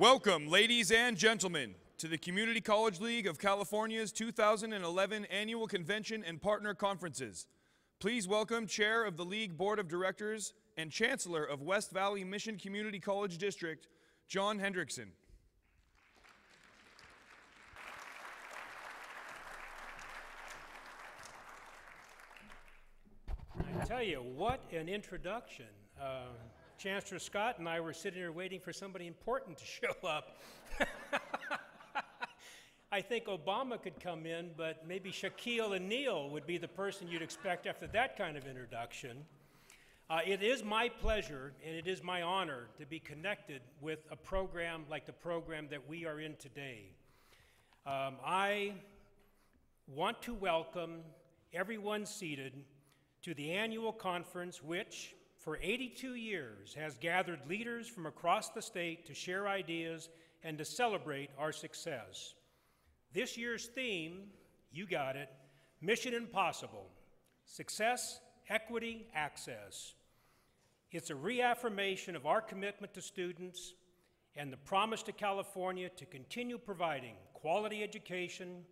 Welcome, ladies and gentlemen, to the Community College League of California's 2011 Annual Convention and Partner Conferences. Please welcome Chair of the League Board of Directors and Chancellor of West Valley Mission Community College District, John Hendrickson. I tell you, what an introduction. Chancellor Scott and I were sitting here waiting for somebody important to show up. I think Obama could come in, but maybe Shaquille O'Neal would be the person you'd expect after that kind of introduction. It is my pleasure and it is my honor to be connected with a program like the program that we are in today. I want to welcome everyone seated to the annual conference, which for 82 years has gathered leaders from across the state to share ideas and to celebrate our success. This year's theme, you got it, Mission Impossible: Success, Equity, Access. It's a reaffirmation of our commitment to students and the promise to California to continue providing quality education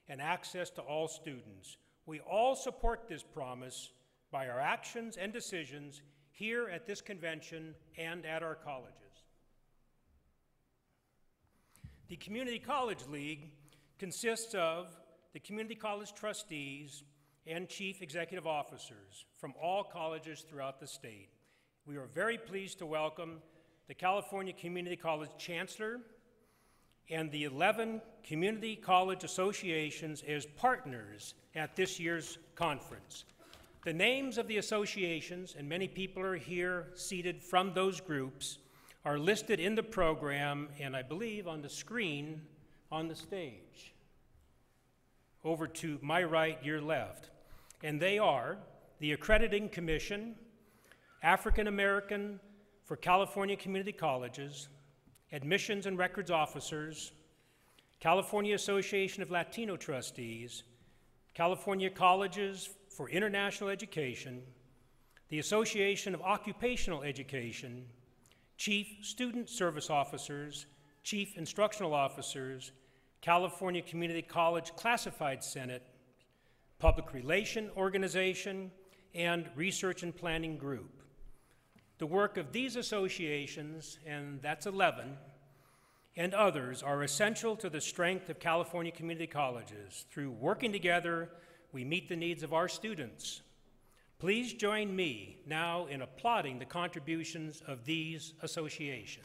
and access to all students. We all support this promise by our actions and decisions here at this convention and at our colleges. The Community College League consists of the community college trustees and chief executive officers from all colleges throughout the state. We are very pleased to welcome the California Community College Chancellor and the 11 community college associations as partners at this year's conference. The names of the associations, and many people are here seated from those groups, are listed in the program and I believe on the screen on the stage. Over to my right, your left. And they are the Accrediting Commission, African American for California Community Colleges, Admissions and Records Officers, California Association of Latino Trustees, California Colleges for International Education, the Association of Occupational Education, Chief Student Service Officers, Chief Instructional Officers, California Community College Classified Senate, Public Relation Organization, and Research and Planning Group. The work of these associations, and that's 11, and others are essential to the strength of California community colleges. Through working together, we meet the needs of our students. Please join me now in applauding the contributions of these associations.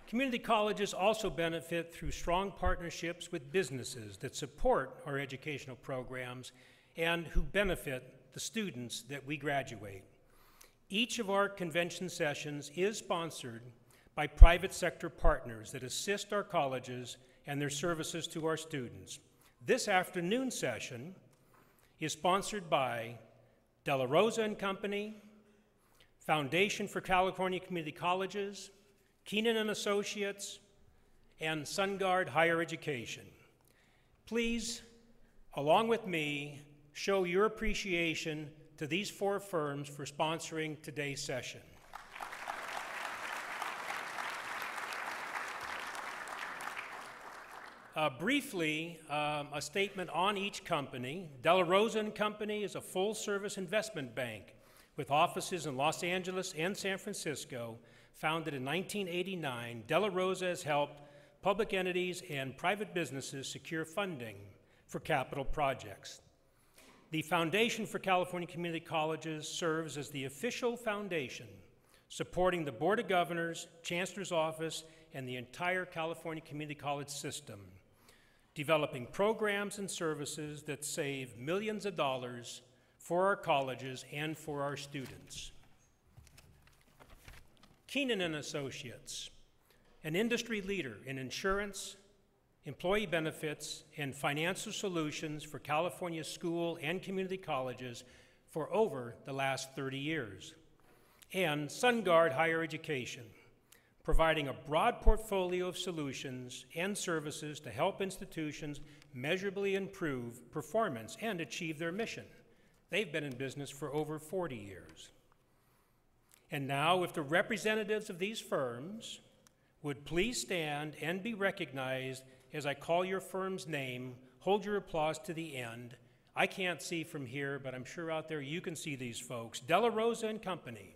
Community colleges also benefit through strong partnerships with businesses that support our educational programs and who benefit the students that we graduate. Each of our convention sessions is sponsored by private sector partners that assist our colleges and their services to our students. This afternoon session is sponsored by De La Rosa & Company, Foundation for California Community Colleges, Keenan & Associates, and SunGard Higher Education. Please, along with me, show your appreciation to these four firms for sponsoring today's session. Briefly, a statement on each company. De La Rosa & Company is a full-service investment bank with offices in Los Angeles and San Francisco. Founded in 1989, De La Rosa has helped public entities and private businesses secure funding for capital projects. The Foundation for California Community Colleges serves as the official foundation supporting the Board of Governors, Chancellor's Office, and the entire California Community College system, developing programs and services that save millions of dollars for our colleges and for our students. Keenan & Associates, an industry leader in insurance, employee benefits, and financial solutions for California school and community colleges for over the last 30 years. And SunGard Higher Education, providing a broad portfolio of solutions and services to help institutions measurably improve performance and achieve their mission, They've been in business for over 40 years. And now, if the representatives of these firms would please stand and be recognized as I call your firm's name, hold your applause to the end. I can't see from here, but I'm sure out there you can see these folks. Della Rosa and Company.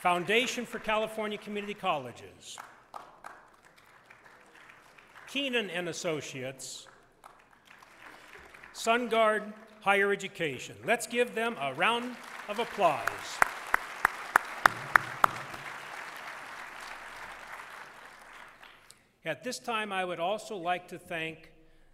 Foundation for California Community Colleges. Keenan and Associates. SunGard Higher Education. Let's give them a round of applause. At this time, I would also like to thank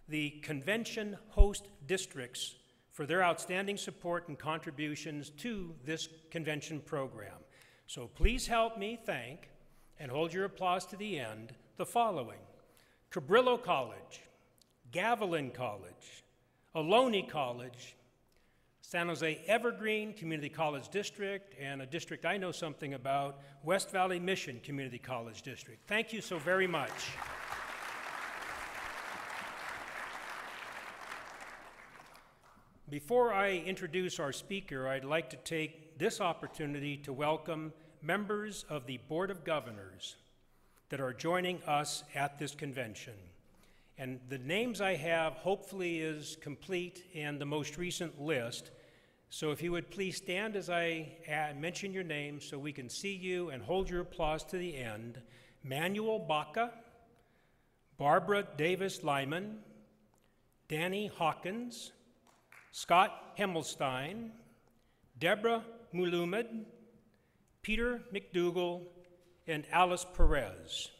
the convention host districts for their outstanding support and contributions to this convention program. So please help me thank, and hold your applause to the end, the following: Cabrillo College, Gavilan College, Ohlone College, San Jose Evergreen Community College District, and a district I know something about, West Valley Mission Community College District. Thank you so very much. Before I introduce our speaker, I'd like to take this opportunity to welcome members of the Board of Governors that are joining us at this convention. And the names I have hopefully is complete and the most recent list. So if you would please stand as I mention your name so we can see you and hold your applause to the end. Manuel Baca, Barbara Davis Lyman, Danny Hawkins, Scott Himmelstein, Deborah Mulumad, Peter McDougall, and Alice Perez.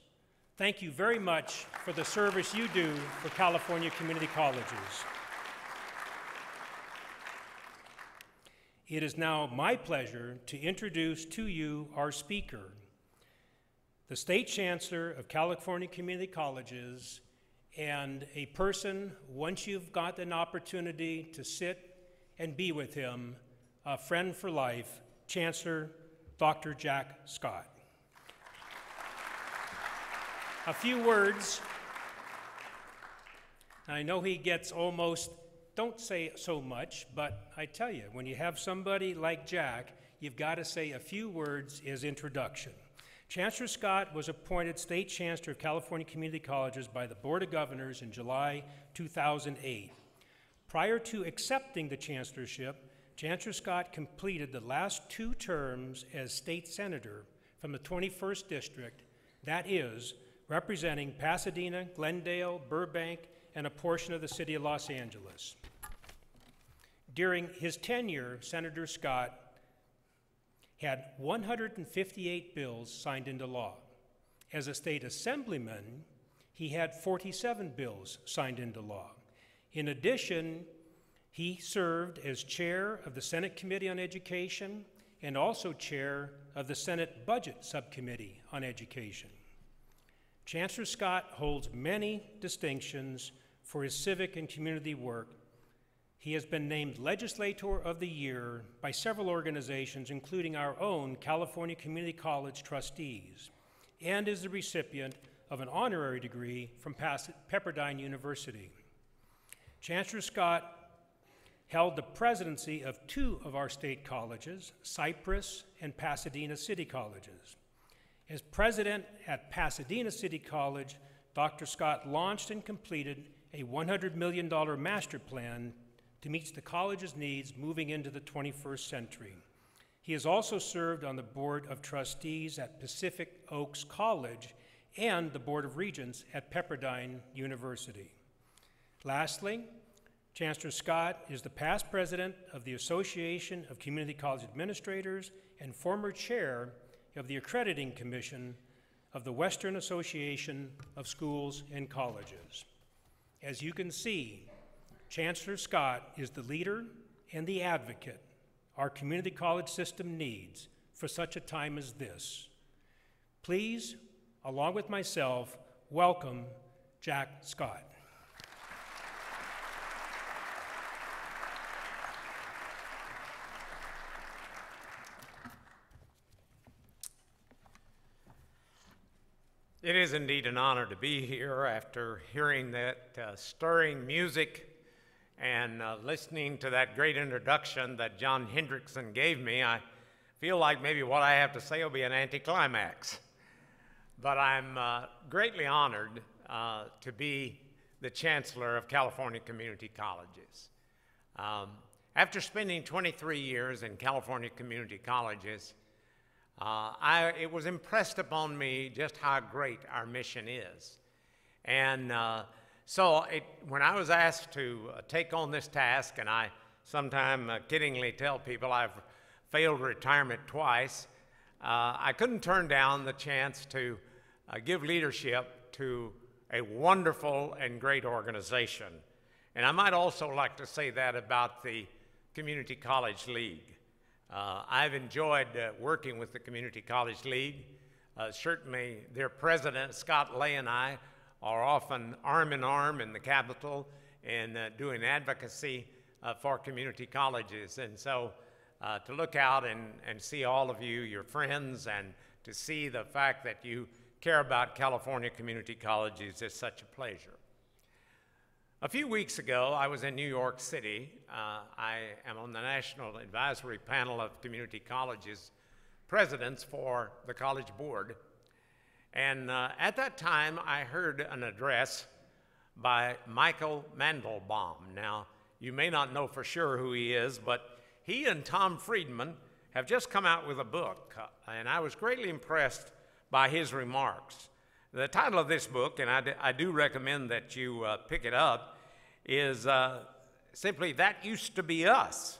Thank you very much for the service you do for California community colleges. It is now my pleasure to introduce to you our speaker, the State Chancellor of California Community Colleges, and a person, once you've got an opportunity to sit and be with him, a friend for life, Chancellor Dr. Jack Scott. A few words. I know he gets almost, don't say so much, but I tell you, when you have somebody like Jack, you've got to say a few words as introduction. Chancellor Scott was appointed State Chancellor of California Community Colleges by the Board of Governors in July 2008. Prior to accepting the chancellorship, Chancellor Scott completed the last 2 terms as State Senator from the 21st District, that is, representing Pasadena, Glendale, Burbank, and a portion of the city of Los Angeles. During his tenure, Senator Scott had 158 bills signed into law. As a state assemblyman, he had 47 bills signed into law. In addition, he served as chair of the Senate Committee on Education and also chair of the Senate Budget Subcommittee on Education. Chancellor Scott holds many distinctions for his civic and community work. He has been named Legislator of the Year by several organizations, including our own California Community College trustees, and is the recipient of an honorary degree from Pepperdine University. Chancellor Scott held the presidency of 2 of our state colleges, Cypress and Pasadena City Colleges. As president at Pasadena City College, Dr. Scott launched and completed a $100 million master plan to meet the college's needs moving into the 21st century. He has also served on the Board of Trustees at Pacific Oaks College and the Board of Regents at Pepperdine University. Lastly, Chancellor Scott is the past president of the Association of Community College Administrators and former chair of the Accrediting Commission of the Western Association of Schools and Colleges. As you can see, Chancellor Scott is the leader and the advocate our community college system needs for such a time as this. Please, along with myself, welcome Jack Scott. It is indeed an honor to be here after hearing that stirring music And listening to that great introduction that John Hendrickson gave me, I feel like maybe what I have to say will be an anticlimax. But I'm greatly honored to be the Chancellor of California Community Colleges. After spending 23 years in California Community Colleges, it was impressed upon me just how great our mission is. And so when I was asked to take on this task, and I sometimes kiddingly tell people I've failed retirement twice, I couldn't turn down the chance to give leadership to a wonderful and great organization. And I might also like to say that about the Community College League. I've enjoyed working with the Community College League. Certainly their president, Scott Lay, and I are often arm in arm in the Capitol and doing advocacy for community colleges. And so to look out and see all of you, your friends, and to see the fact that you care about California community colleges is such a pleasure. A few weeks ago, I was in New York City. I am on the National Advisory Panel of Community Colleges Presidents for the College Board. And at that time, I heard an address by Michael Mandelbaum. Now, you may not know for sure who he is, but he and Tom Friedman have just come out with a book, and I was greatly impressed by his remarks. The title of this book, and I do recommend that you pick it up, is simply That Used to Be Us.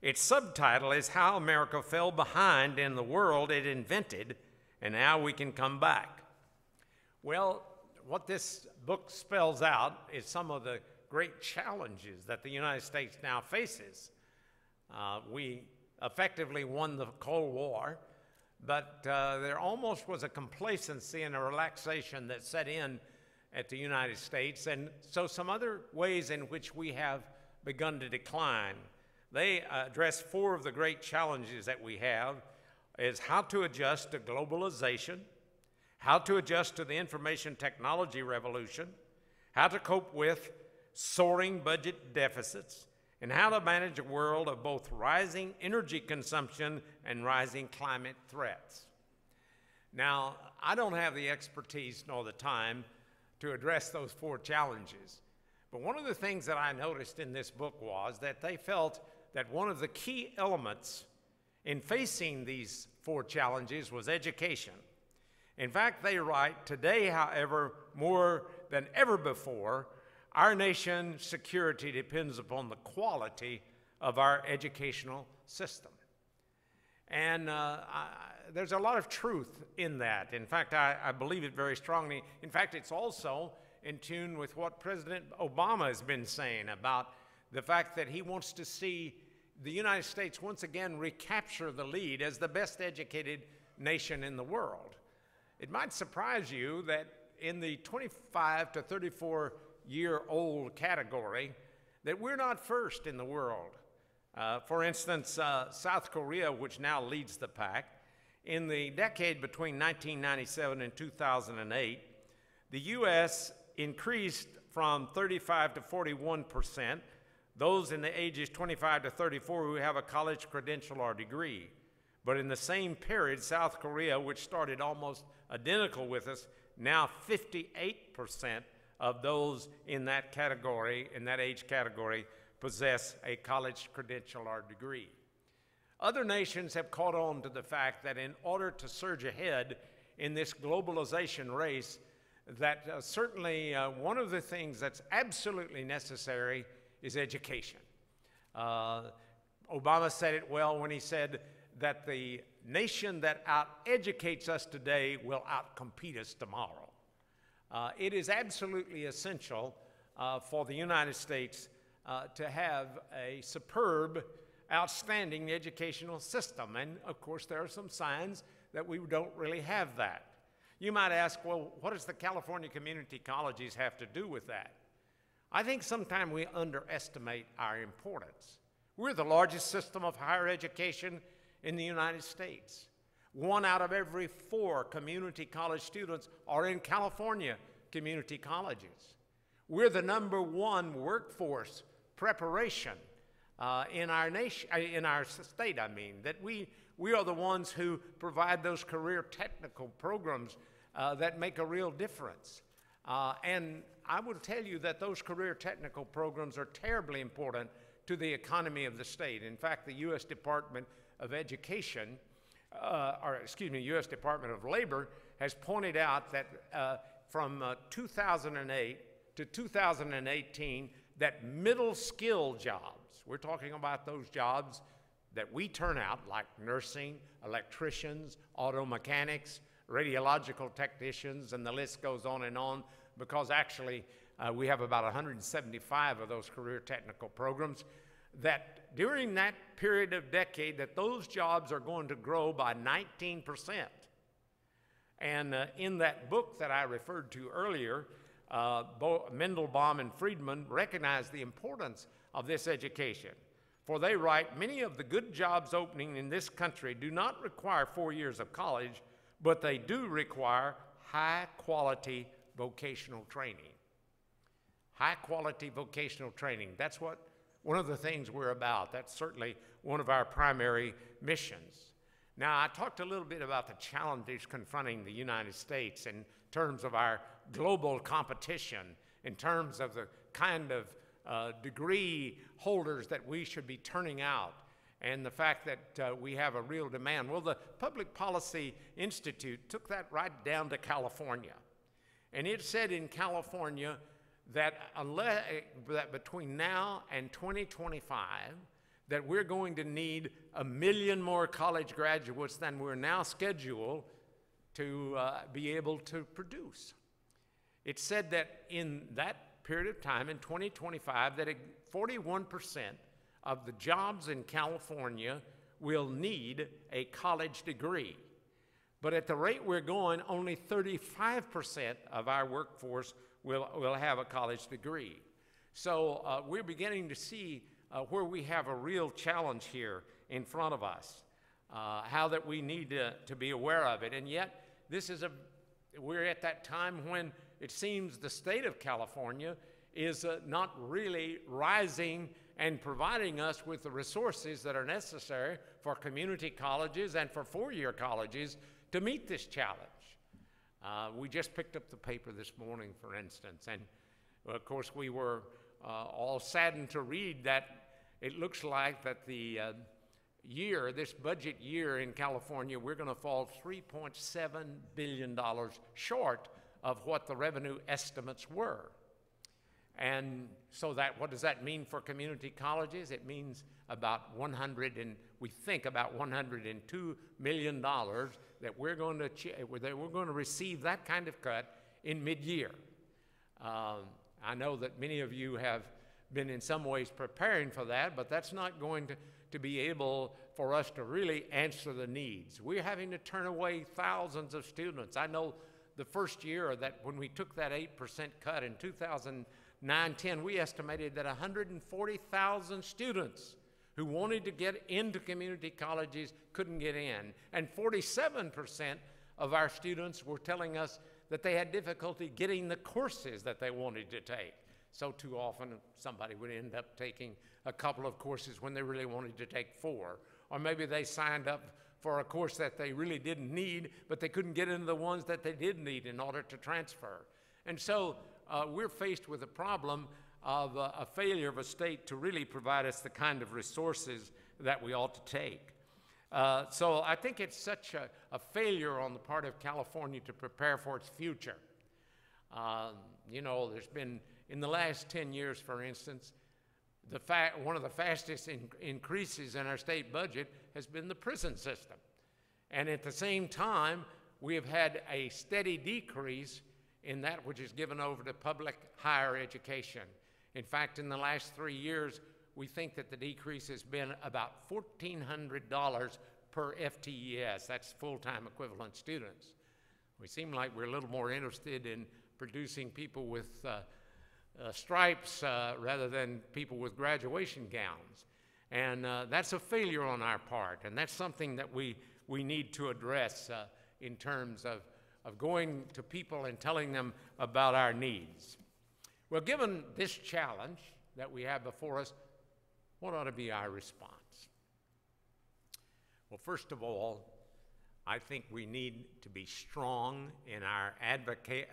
Its subtitle is How America Fell Behind in the World It Invented and How We Can Come Back. Well, what this book spells out is some of the great challenges that the United States now faces. We effectively won the Cold War, but there almost was a complacency and a relaxation that set in at the United States, and so some other ways in which we have begun to decline. They address four of the great challenges that we have, is how to adjust to globalization, how to adjust to the information technology revolution, how to cope with soaring budget deficits, and how to manage a world of both rising energy consumption and rising climate threats. Now, I don't have the expertise nor the time to address those four challenges, but one of the things that I noticed in this book was that they felt that one of the key elements in facing these four challenges was education. In fact, they write, today, however, more than ever before, our nation's security depends upon the quality of our educational system. And there's a lot of truth in that. In fact, I believe it very strongly. In fact, it's also in tune with what President Obama has been saying about the fact that he wants to see the United States once again recapture the lead as the best educated nation in the world. It might surprise you that in the 25 to 34-year-old category, that we're not first in the world. For instance, South Korea, which now leads the pack, in the decade between 1997 and 2008, the U.S. increased from 35 to 41%, those in the ages 25 to 34 who have a college credential or degree. But in the same period, South Korea, which started almost identical with us, now 58% of those in that category, in that age category, possess a college credential or degree. Other nations have caught on to the fact that in order to surge ahead in this globalization race, that certainly one of the things that's absolutely necessary is education. Obama said it well when he said that the nation that out-educates us today will out-compete us tomorrow. It is absolutely essential for the United States to have a superb, outstanding educational system. And of course, there are some signs that we don't really have that. You might ask, well, what does the California community colleges have to do with that? I think sometimes we underestimate our importance. We're the largest system of higher education in the United States. 1 out of every 4 community college students are in California community colleges. We're the #1 workforce preparation in our nation, in our state, I mean, that we are the ones who provide those career technical programs that make a real difference. And I will tell you that those career technical programs are terribly important to the economy of the state. In fact, the U.S. Department of Education, U.S. Department of Labor has pointed out that from 2008 to 2018, that middle skill jobs, we're talking about those jobs that we turn out, like nursing, electricians, auto mechanics, radiological technicians, and the list goes on, because actually we have about 175 of those career technical programs, that during that period of decade that those jobs are going to grow by 19%. And in that book that I referred to earlier, Mendelbaum and Friedman recognize the importance of this education. For they write, many of the good jobs opening in this country do not require 4 years of college, but they do require high-quality vocational training. High-quality vocational training. That's what one of the things we're about. That's certainly one of our primary missions. Now, I talked a little bit about the challenges confronting the United States in terms of our global competition, in terms of the kind of degree holders that we should be turning out, and the fact that we have a real demand. Well, the Public Policy Institute took that right down to California. And it said in California that, that between now and 2025, that we're going to need 1 million more college graduates than we're now scheduled to be able to produce. It said that in that period of time, in 2025, that 41% of the jobs in California will need a college degree. But at the rate we're going, only 35% of our workforce will have a college degree. So we're beginning to see where we have a real challenge here in front of us, how that we need to be aware of it. And yet, we're at that time when it seems the state of California is not really rising and providing us with the resources that are necessary for community colleges and for four-year colleges to meet this challenge. We just picked up the paper this morning, for instance, and of course we were all saddened to read that it looks like that this budget year in California, we're going to fall $3.7 billion short of what the revenue estimates were. And so what does that mean for community colleges? It means about we think about $102 million that we're going to receive that kind of cut in mid-year. I know that many of you have been in some ways preparing for that, but that's not going to be able for us to really answer the needs. We're having to turn away thousands of students. I know the first year that when we took that 8% cut in 2009-10, we estimated that 140,000 students who wanted to get into community colleges couldn't get in. And 47% of our students were telling us that they had difficulty getting the courses that they wanted to take. So too often somebody would end up taking a couple of courses when they really wanted to take 4. Or maybe they signed up for a course that they really didn't need, but they couldn't get into the ones that they did need in order to transfer. And so we're faced with a problem of a failure of a state to really provide us the kind of resources that we ought to take. So I think it's such a failure on the part of California to prepare for its future. You know, there's been, in the last 10 years, for instance, one of the fastest increases in our state budget has been the prison system. And at the same time, we have had a steady decrease in that which is given over to public higher education. In fact, in the last 3 years, we think that the decrease has been about $1,400 per FTES. That's full-time equivalent students. We seem like we're a little more interested in producing people with stripes rather than people with graduation gowns. And that's a failure on our part, and that's something that we need to address in terms of going to people and telling them about our needs. Well, given this challenge, that we have before us, what ought to be our response? Well, first of all, I think we need to be strong in our advocate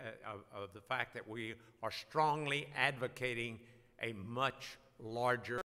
of the fact that we are strongly advocating a much larger